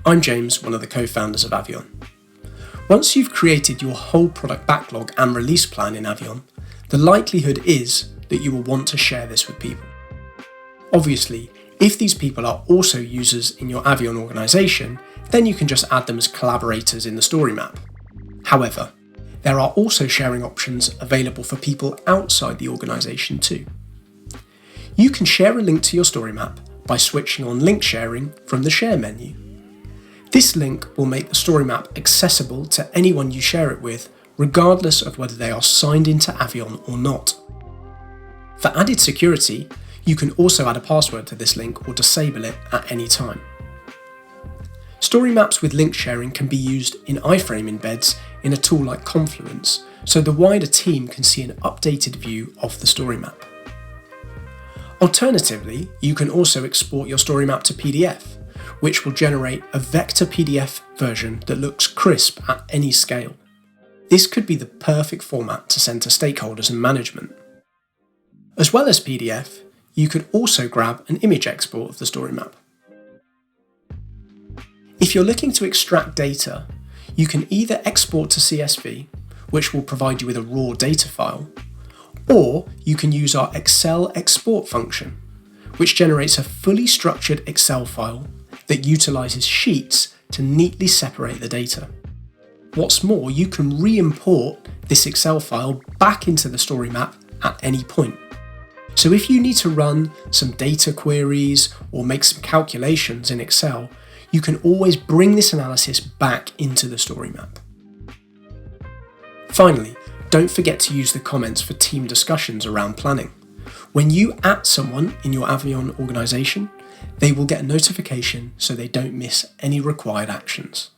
I'm James, one of the co-founders of Avion. Once you've created your whole product backlog and release plan in Avion, the likelihood is that you will want to share this with people. Obviously, if these people are also users in your Avion organization, then you can just add them as collaborators in the story map. However, there are also sharing options available for people outside the organization too. You can share a link to your story map by switching on link sharing from the share menu. This link will make the story map accessible to anyone you share it with, regardless of whether they are signed into Avion or not. For added security, you can also add a password to this link or disable it at any time. Story maps with link sharing can be used in iframe embeds in a tool like Confluence, so the wider team can see an updated view of the story map. Alternatively, you can also export your story map to PDF, which will generate a vector PDF version that looks crisp at any scale. This could be the perfect format to send to stakeholders and management. As well as PDF, you could also grab an image export of the story map. If you're looking to extract data, you can either export to CSV, which will provide you with a raw data file, or you can use our Excel export function, which generates a fully structured Excel file that utilizes sheets to neatly separate the data. What's more, you can re-import this Excel file back into the story map at any point. So if you need to run some data queries or make some calculations in Excel, you can always bring this analysis back into the story map. Finally, don't forget to use the comments for team discussions around planning. When you @, someone in your Avion organization, they will get a notification so they don't miss any required actions.